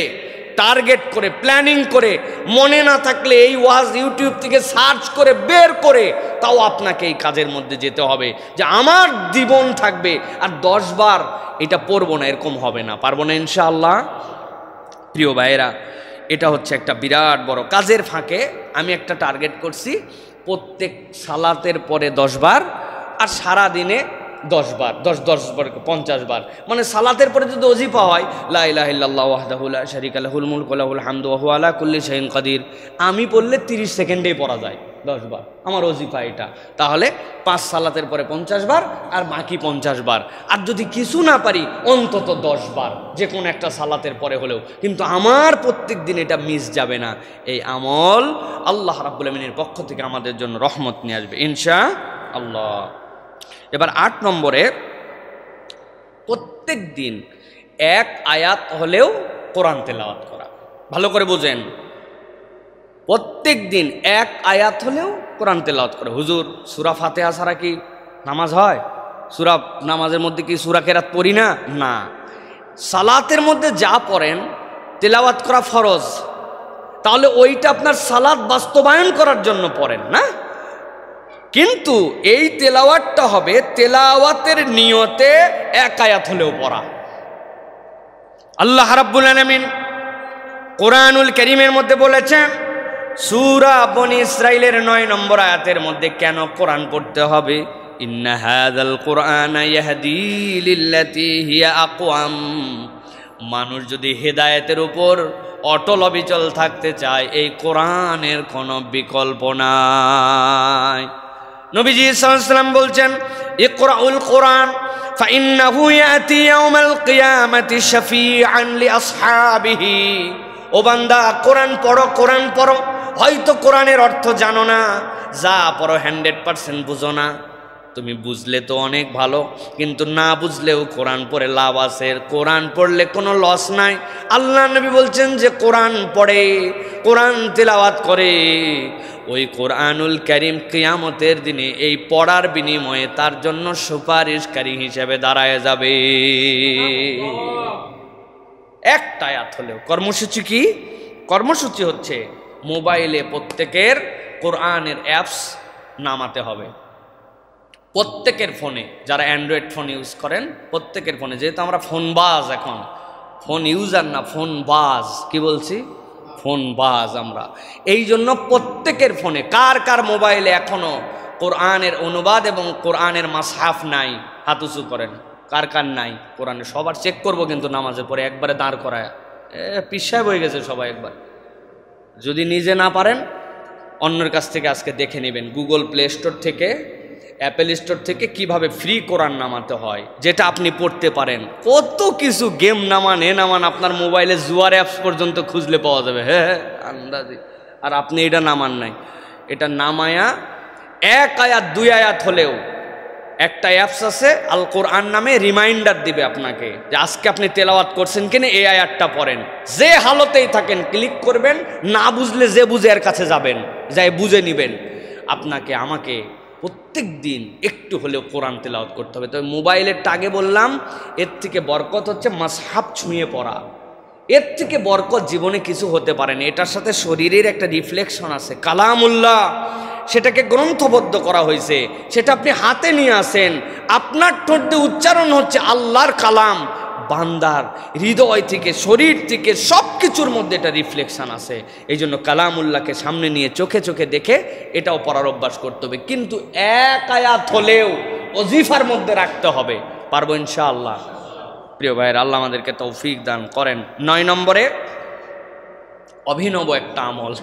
টার্গেট করে প্ল্যানিং করে, মনে না থাকলে এই ওয়াজ ইউটিউব থেকে সার্চ করে বের করে তাও আপনাকে এই কাজের মধ্যে যেতে হবে যে আমার জীবন থাকবে আর 10 বার এটা পড়বো না, এরকম হবে না, পারবো না ইনশাআল্লাহ। প্রিয় ভাইয়েরা, এটা হচ্ছে একটা বিরাট বড় কাজের ফাঁকে আমি একটা টার্গেট করছি, প্রত্যেক সালাতের পরে 10 বার আর সারা দিনে 10 বার, 10 বার 50 বার, মানে সালাতের পরে যদি ওজিফা হয় লা ইলাহা ইল্লাল্লাহু ওয়াহদাহু লা শারীকা লাহুল মুলকু ওয়া লাহুল হামদু ওয়া হুয়া আলা কুল্লি শাইইন কাদির, আমি পড়লে 30 সেকেন্ডেই পড়া যায় 10 বার, আমার ওজিফা এটা। তাহলে 5 সালাতের পরে 50 বার আর বাকি 50 বার, আর যদি কিছু না পারি অন্তত 10 বার যে কোনো একটা সালাতের পরে হলেও, কিন্তু আমার প্রত্যেক দিন এটা মিস যাবে না। এই আমল আল্লাহ রাব্বুল আমিনের পক্ষ থেকে আমাদের জন্য রহমত নিয়ে আসবে ইনশাআল্লাহ। এবার 8 নম্বরে, প্রত্যেক দিন 1 আয়াত হলেও কোরআন তেলাওয়াত করা। ভালো করে বুঝেন, প্রত্যেক দিন 1 আয়াত হলেও কোরআন তেলাওয়াত করে। হুজুর সূরা ফাতিহা ছাড়া কি নামাজ হয়? নামাজের মধ্যে কি সূরা কেরাত পড়ি না? না, সালাতের মধ্যে যা পড়েন তেলাওয়াত করা ফরজ, তাহলে ওইটা আপনার সালাত বাস্তবায়ন করার জন্য পড়েন না, কিন্তু এই তেলাওয়াতটা হবে তেলাওয়াতের নিয়তে 1 আয়াত হলেও পড়া। আল্লাহ রাব্বুল আলামিন কোরআনুল কারীমের মধ্যে বলেছেন, সূরা বনী ইসরাঈলের 9 নম্বর আয়াতের মধ্যে কেন কোরআন পড়তে হবে, ইন্না হাযাল কুরআনা ইয়াহদি লিল্লাতী হিয়া আকওয়াম। মানুষ যদি হেদায়েতের উপর অটল অবিচল থাকতে চায়, এই কোরআনের কোনো বিকল্প নাই। নবীজি সাল্লাল্লাহু আলাইহি ওয়াসাল্লাম বলছেন, ইকরাউল কোরআন ফাইন্নাহু ইয়াতি ইয়াউমাল কিয়ামাতি শাফিআন লিআসহাবিহি। ও বান্দা, কোরআন পড়ো, কোরআন পড়ো। হয়তো কোরআনের অর্থ জানো না, যা পড়ো 100% বুঝো না, তুমি বুঝলে তো অনেক ভালো, কিন্তু না বুঝলেও কোরআন পড়ে লাভ আছে, কোরআন পড়লে কোনো লস নাই। আল্লাহ নবী বলছেন যে কোরআন পড়ে, কোরআন তেলাওয়াত করে, ওই কোরআনুল কারীম কিয়ামতের দিনে এই পড়ার বিনিময়ে তার জন্য সুপারিশকারী হিসেবে দাঁড়ায় যাবে। একটা আয়াত হলেও। কর্মসূচি কি? কর্মসূচি হচ্ছে মোবাইলে প্রত্যেকের কোরআনের অ্যাপস নামাতে হবে। প্রত্যেকের ফোনে, যারা অ্যান্ড্রয়েড ফোন ইউজ করেন প্রত্যেকের ফোনে, যেহেতু আমরা ফোনবাজ, এখন ফোন ইউজার না ফোনবাজ, কি বলছি? ফোনবাজ আমরা। এই জন্য প্রত্যেকের ফোনে, কার কার মোবাইলে এখনো কোরআনের অনুবাদ এবং কোরআনের মাসহাফ নাই, হাত উঁচু করেন। কার কার নাই কোরআনে? সবার চেক করবো কিন্তু নামাজের পরে একবারে দাঁড় করায়, পিছায় বয়ে গেছে সবাই। একবার যদি নিজে না পারেন অন্যের কাছ থেকে আজকে দেখে নেবেন, গুগল প্লে স্টোর থেকে, অ্যাপেল স্টোর থেকে কিভাবে ফ্রি কোরআন নামাতে হয়, যেটা আপনি পড়তে পারেন। কত কিছু গেম নামান, নামান, আপনার মোবাইলে জুয়ার অ্যাপস পর্যন্ত খুঁজলে পাওয়া যাবে। হ্যাঁ, আন্দাজে। আর আপনি এটা নামান নাই, এটা নামায়া 1 আয়াত 2 আয়াত হলেও, একটা অ্যাপস আছে আল কোরআন নামে, রিমাইন্ডার দিবে আপনাকে যে আজকে আপনি তেলাওয়াত করছেন কিনা, এই আয়াতটা পড়েন। যে হালতেই থাকেন ক্লিক করবেন, না বুঝলে যে বুঝে এর কাছে যাবেন, যাই বুঝে নিবেন। আপনাকে আমাকে প্রত্যেক দিন একটু হলেও কোরআন তেলাওয়াত করতে হবে। তবে মোবাইলেরটা আগে বললাম, এর থেকে বরকত হচ্ছে মাসহাফ ছুঁয়ে পড়া, এর থেকে বরকত জীবনে কিছু হতে পারে না। এটার সাথে শরীরের একটা রিফ্লেকশন আছে, কালামুল্লাহ, সেটাকে গ্রন্থবদ্ধ করা হয়েছে, সেটা আপনি হাতে নিয়ে আসেন, আপনার ঠোঁট দিয়ে উচ্চারণ হচ্ছে আল্লাহর কালাম, বান্দার হৃদয় থেকে, শরীর থেকে, সব কিছুর মধ্যে এটা রিফ্লেকশন আছে। এই জন্য কালামুল্লাহকে সামনে নিয়ে চোখে চোখে দেখে এটাও পড়ার অভ্যাস করতে হবে, কিন্তু 1 আয়াত হলেও ওজিফার মধ্যে রাখতে হবে। পারবো ইনশাআল্লাহ? প্রিয় ভাইয়ের, আল্লাহ আমাদেরকে তৌফিক দান করেন। 9 নম্বরে, অভিনব একটা আমল,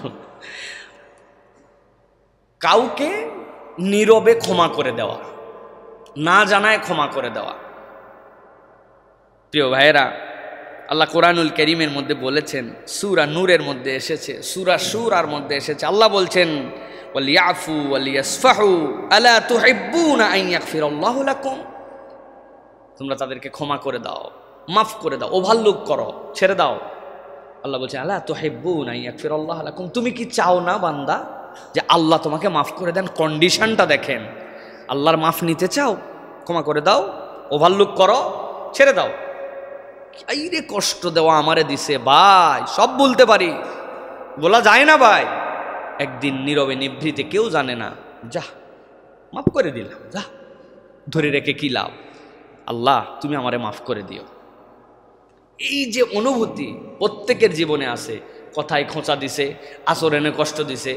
কাউকে নীরবে ক্ষমা করে দেওয়া, না জানায় ক্ষমা করে দেওয়া। প্রিয় ভাইয়েরা, আল্লাহ কোরআনুল কারীমের মধ্যে বলেছেন, সূরা নূরের মধ্যে এসেছে, সূরা শূরার মধ্যে এসেছে, আল্লাহ বলছেন ওয়ালিয়াফু ওয়ালিয়াসফাহু আলা তুহিব্বুনা আন ইয়াগফিরাল্লাহু লাকুম। তোমরা তাদেরকে ক্ষমা করে দাও, মাফ করে দাও, ওভারলুক করো, ছেড়ে দাও। আল্লাহ বলছে আলা তুহিব্বুনা আন ইয়াগফিরাল্লাহু লাকুম, তুমি কি চাও না বান্দা যে আল্লাহ তোমাকে মাফ করে দেন? কন্ডিশনটা দেখেন, আল্লাহর মাফ নিতে চাও, ক্ষমা করে দাও, ওভারলুক করো, ছেড়ে দাও। এই রে কষ্ট দেওয়া আমারে দিছে ভাই, সব বলতে পারি, বলা যায় না ভাই। একদিন নীরবে নিভৃতে, কেউ জানে না, যা মাফ করে দিলাম, যা ধরে রেখে কি লাভ, আল্লাহ তুমি আমারে মাফ করে দিও। এই যে অনুভূতি প্রত্যেকের জীবনে আছে, কথায় খোঁচা দিছে, আচরণে কষ্ট দিছে,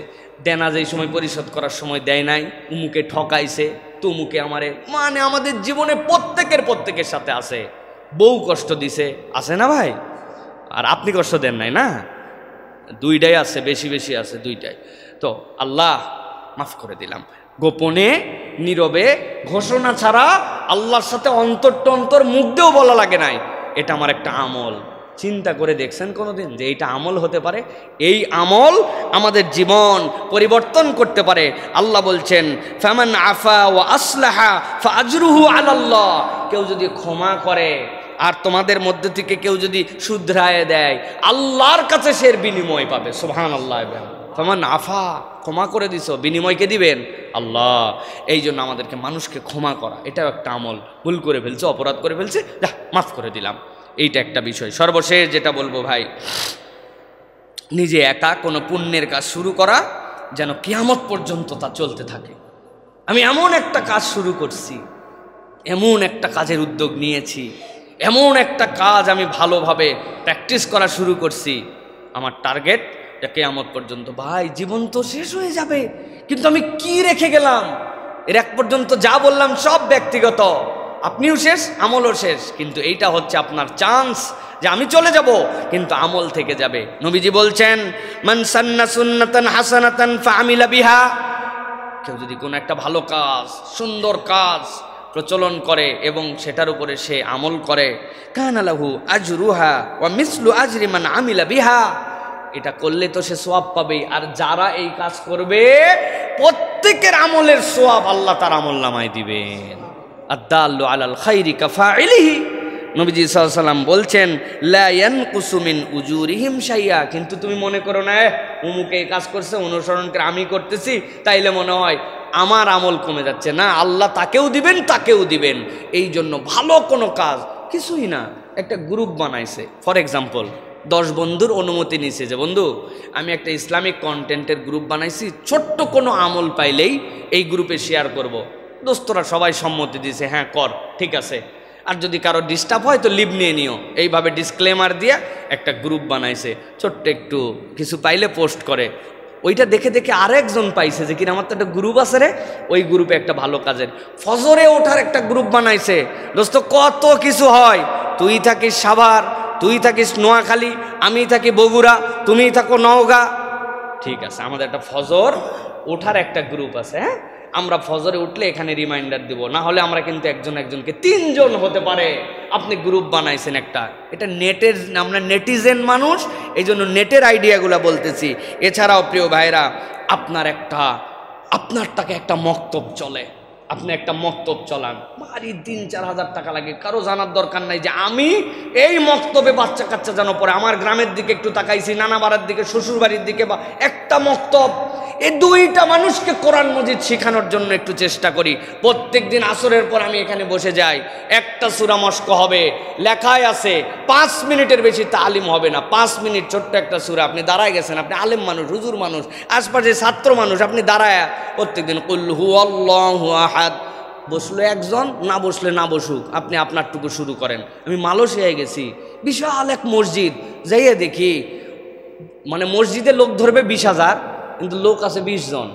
দেনা যেই সময় পরিশোধ করার সময় দেয় নাই, উমুকে ঠকাইছে, তুমুকে আমারে, মানে আমাদের জীবনে প্রত্যেকের সাথে আছে। বউ কষ্ট দিছে, আছে না ভাই? আর আপনি কষ্ট দেন নাই না? দুইটাই আছে, বেশি বেশি আছে দুইটাই। তো আল্লাহ মাফ করে দিলাম। গোপনে নীরবে ঘোষণা ছাড়া আল্লাহর সাথে অন্তর টন্তর মুখ দিয়েও বলা লাগে নাই, এটা আমার একটা আমল। চিন্তা করে দেখছেন কোনোদিন যে এইটা আমল হতে পারে? এই আমল আমাদের জীবন পরিবর্তন করতে পারে। আল্লাহ বলছেন ফামান আফা ওয়া আসলাহা ফাআজরুহু আলাল্লাহ, কেউ যদি ক্ষমা করে আর তোমাদের মধ্যে থেকে কেউ যদি শুধরায় দেয়, আল্লাহর কাছে সে বিনিময় পাবে। সুবহানাল্লাহ। ফামান আফা, ক্ষমা করে দিছো, বিনিময়কে দিবেন আল্লাহ। এই জন্য আমাদেরকে মানুষকে ক্ষমা করা, এটাও একটা আমল। ভুল করে ফেলছে, অপরাধ করে ফেলছে, যা মাফ করে দিলাম, এইটা একটা বিষয়। সর্বশেষ যেটা বলবো ভাই, নিজে একা কোনো পুণ্যের কাজ শুরু করা যেন কিয়ামত পর্যন্ত তা চলতে থাকে। আমি এমন একটা কাজ শুরু করছি, এমন একটা কাজের উদ্যোগ নিয়েছি, এমন একটা কাজ আমি ভালোভাবে প্র্যাকটিস করা শুরু করছি, আমার টার্গেট কিয়ামত পর্যন্ত। ভাই জীবন তো শেষ হয়ে যাবে, কিন্তু আমি কি রেখে গেলাম? এর এক পর্যন্ত যা বললাম সব ব্যক্তিগত, আপনিও শেষ, আমলও শেষ, কিন্তু এইটা হচ্ছে আপনার চান্স যে আমি চলে যাব কিন্তু আমল থেকে যাবে। নবীজি বলছেন মান সান্না সুন্নাতান হাসানাতান ফাআমিলা বিহা, কেউ যদি কোনো একটা ভালো কাজ, সুন্দর কাজ প্রচলন করে এবং সেটার উপরে সে আমল করে, কানা লাহু আজরুহা ওয়া মিসলু আজরি মান আমিলা বিহা, এটা করলে তো সে সওয়াব পাবে। আর যারা এই কাজ করবে প্রত্যেকের আমলের সওয়াব আল্লাহ তার আমলনামায় দিবেন। আদ-দাল্লু আলাল খাইরি কাফাইলিহি, নবীজি সাল্লাল্লাহু আলাইহি ওয়াসাল্লাম বলছেন লা ইয়ানকুসু মিন উজুরিহিম শাইয়া, কিন্তু তুমি মনে করো না অমুকে এই কাজ করছে, অনুসরণ করে আমি করতেছি, তাইলে মনে হয় আমার আমল কমে যাচ্ছে। না, আল্লাহ তাকেও দিবেন, তাকেও দিবেন। এই জন্য ভালো কোনো কাজ কিছুই না, একটা গ্রুপ বানাইছে, ফর এক্সাম্পল 10 বন্ধুর অনুমতি নিছে যে বন্ধু আমি একটা ইসলামিক কন্টেন্টের গ্রুপ বানাইছি, ছোট্ট কোনো আমল পাইলেই এই গ্রুপে শেয়ার করব। দোস্তরা সবাই সম্মতি দিয়েছে, হ্যাঁ কর, ঠিক আছে। আর যদি কারো ডিস্টার্ব হয় তো লিভ নিয়ে নিও, এইভাবে ডিসক্লেমার দিয়ে একটা গ্রুপ বানাইছে। ছোট্ট একটু কিছু পাইলে পোস্ট করে, ওইটা দেখে দেখে আরেকজন পাইছে যে কিনা আমার তো একটা গ্রুপ আছে রে, ওই গ্রুপে একটা ভালো কাজের ফজরে ওঠার একটা গ্রুপ বানাইছে। দোস্ত কত কিছু হয়, তুই থাকিস সাভার, তুই থাকিস নোয়াখালী, আমি থাকি বগুড়া, তুমি থাকো নওগাঁ, ঠিক আছে, আমাদের একটা ফজর ওঠার একটা গ্রুপ আছে। হ্যাঁ, আমরা ফজরে উঠলে এখানে রিমাইন্ডার দিব, না হলে আমরা কিন্তু একজন একজনকে 3 জন হতে পারে। আপনি গ্রুপ বানাইছেন একটা, এটা নেটের, আমরা নেটিজেন মানুষ, এই জন্য নেটের আইডিয়াগুলো বলতেছি। এছাড়াও প্রিয় ভাইরা, আপনারটাকে একটা মক্তব চলে, আপনি একটা মক্তব চলান, ভারী 3-4 হাজার টাকা লাগে, কারো জানার দরকার নাই যে আমি এই মক্তবে বাচ্চা কাচ্চা যেন পড়ে। আমার গ্রামের দিকে একটু তাকাইছি, নানা বাড়ির দিকে, শ্বশুর বাড়ির দিকে, বা একটা মক্তব, এই 2টা মানুষকে কোরআন মজিদ শেখানোর জন্য একটু চেষ্টা করি। প্রত্যেক দিন আসরের পর আমি এখানে বসে যাই, একটা সূরা মস্ক হবে, লেখায় আছে 5 মিনিটের বেশি তালিম হবে না, 5 মিনিট ছোট্ট একটা সূরা। আপনি দাঁড়ায় গেছেন, আপনি আলেম মানুষ, হুজুর মানুষ, আশপাশে ছাত্র মানুষ, আপনি দাঁড়ায় প্রত্যেকদিন কুল হুয়াল্লাহু আহাদ, বসলো একজন, না বসলে না বসুক, আপনি আপনারটুকু শুরু করেন। আমি মালয়েশিয়ায় গেছি, বিশাল এক মসজিদ, যাইয়ে দেখি মানে মসজিদে লোক ধরবে 20,000, কিন্তু লোক আছে 20 জন।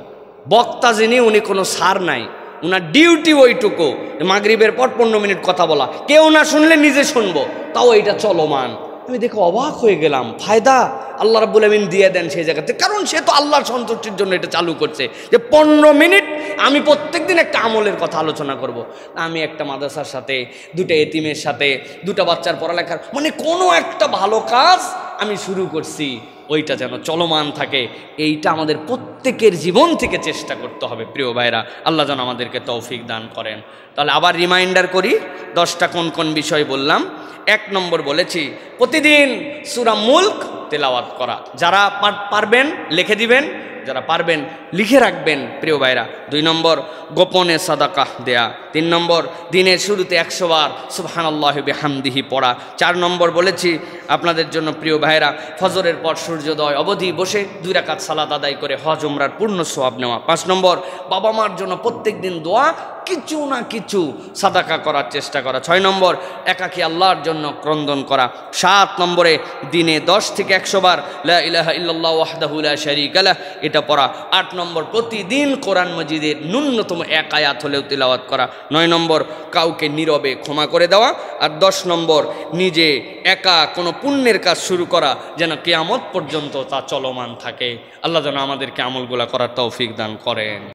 বক্তা যিনি, উনি কোনো সার নাই, উনার ডিউটি ওইটুকু, মাগরিবের পর 15 মিনিট কথা বলা, কেউ না শুনলে নিজে শুনবো, তাও এটা চলমান। আমি দেখে অবাক হয়ে গেলাম, ফায়দা আল্লাহ রাব্বুল আমিন দিয়ে দেন সেই জায়গাতে, কারণ সে তো আল্লাহর সন্তুষ্টির জন্য এটা চালু করছে যে 15 মিনিট আমি প্রত্যেকদিন একটা আমলের কথা আলোচনা করব। আমি একটা মাদ্রাসার সাথে, 2টা এতিমের সাথে, 2টা বাচ্চার পড়ালেখার, মানে কোনো একটা ভালো কাজ আমি শুরু করছি, ওইটা যেন চলমান থাকে। এইটা আমাদের প্রত্যেকের জীবন থেকে চেষ্টা করতে হবে প্রিয় ভাইরা। আল্লাহ যেন আমাদেরকে তৌফিক দান করেন। তাহলে আবার রিমাইন্ডার করি, 10টা কোন কোন বিষয় বললাম। 1 নম্বর বলেছি প্রতিদিন সূরা মুলক তেলাওয়াত করা। যারা পারবেন লিখে দিবেন, যারা পারবেন লিখে রাখবেন প্রিয় ভাইরা। 2 নম্বর গোপনে সাদাকাহ দেয়া। 3 নম্বর দিনের শুরুতে 100 বার সুবহানাল্লাহি বিহামদিহি পড়া। 4 নম্বর বলেছি আপনাদের জন্য প্রিয় ভাইরা, ফজরের পর সূর্যোদয় অবধি বসে 2 রাকাত সালাত আদায় করে হজ উমরার পূর্ণ সওয়াব নেওয়া। 5 নম্বর বাবা মার জন্য প্রত্যেক দিন দোয়া, কিছু না কিছু সাদাকা করার চেষ্টা করা। 6 নম্বর একাকী আল্লাহর জন্য ক্রন্দন করা। 7 নম্বরে দিনে 10 থেকে 100 বার লা ইলাহা ইল্লাল্লাহ ওয়াহদাহু লা শারীকা লাহ এটা পড়া। 8 নম্বর প্রতিদিন কোরআন মাজিদের ন্যূনতম 1 আয়াত হলেও তিলাওয়াত করা। 9 নম্বর কাউকে নীরবে ক্ষমা করে দেওয়া। আর 10 নম্বর নিজে একা কোনো পুণ্যের কাজ শুরু করা যেন কিয়ামত পর্যন্ত তা চলমান থাকে। আল্লাহ যেন আমাদেরকে আমলগুলা করার তৌফিক দান করেন।